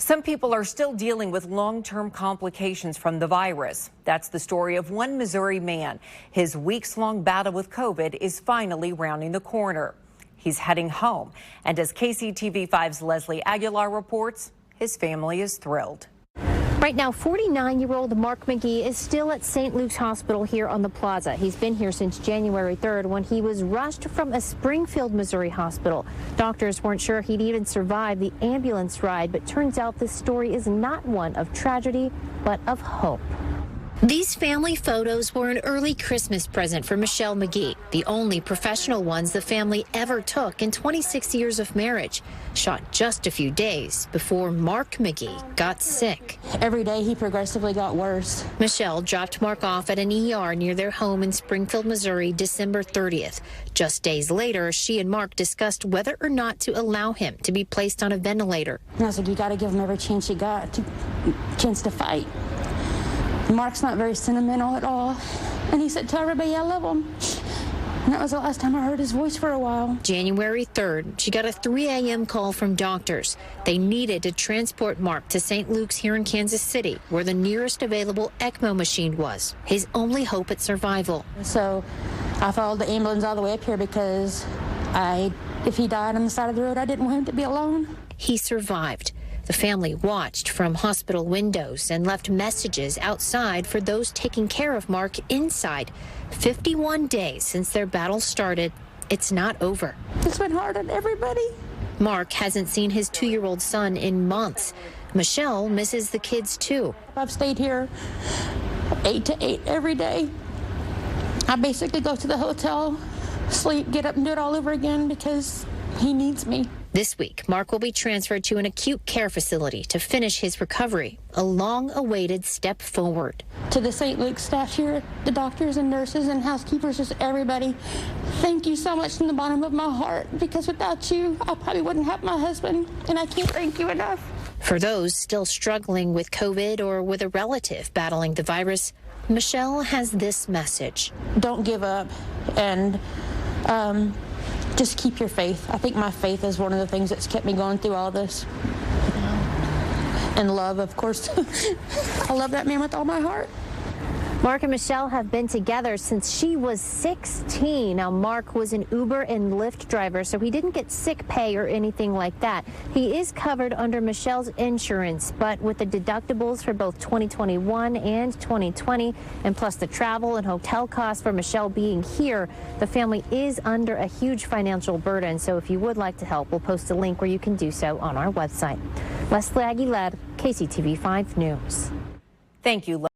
Some people are still dealing with long-term complications from the virus. That's the story of one Missouri man. His weeks-long battle with COVID is finally rounding the corner. He's heading home. And as KCTV 5's Leslie Aguilar reports, his family is thrilled. Right now, 49-year-old Mark McGee is still at St. Luke's Hospital here on the plaza. He's been here since January 3rd when he was rushed from a Springfield, Missouri hospital. Doctors weren't sure he'd even survive the ambulance ride, but turns out this story is not one of tragedy, but of hope. These family photos were an early Christmas present for Michelle McGee, the only professional ones the family ever took in 26 years of marriage, shot just a few days before Mark McGee got sick. Every day he progressively got worse. Michelle dropped Mark off at an ER near their home in Springfield, Missouri, December 30th. Just days later, she and Mark discussed whether or not to allow him to be placed on a ventilator. And I was like, you got to give him every chance you got, chance to fight. Mark's not very sentimental at all. And he said, tell everybody I love him. And that was the last time I heard his voice for a while. January 3rd, she got a 3 a.m. call from doctors. They needed to transport Mark to St. Luke's here in Kansas City, where the nearest available ECMO machine was, his only hope at survival. So I followed the ambulance all the way up here because if he died on the side of the road, I didn't want him to be alone. He survived. The family watched from hospital windows and left messages outside for those taking care of Mark inside. 51 days since their battle started, it's not over. It's been hard on everybody. Mark hasn't seen his 2-year-old son in months. Michelle misses the kids too. I've stayed here 8 to 8 every day. I basically go to the hotel, sleep, get up and do it all over again because he needs me. This week, Mark will be transferred to an acute care facility to finish his recovery, a long-awaited step forward. To the St. Luke's staff here, the doctors and nurses and housekeepers, just everybody, thank you so much from the bottom of my heart, because without you, I probably wouldn't have my husband, and I can't thank you enough. For those still struggling with COVID or with a relative battling the virus, Michelle has this message. Don't give up, and just keep your faith. I think my faith is one of the things that's kept me going through all this. And love, of course. I love that man with all my heart. Mark and Michelle have been together since she was 16. Now, Mark was an Uber and Lyft driver, so he didn't get sick pay or anything like that. He is covered under Michelle's insurance, but with the deductibles for both 2021 and 2020, and plus the travel and hotel costs for Michelle being here, the family is under a huge financial burden. So if you would like to help, we'll post a link where you can do so on our website. Leslie Aguilar, KCTV 5 News. Thank you.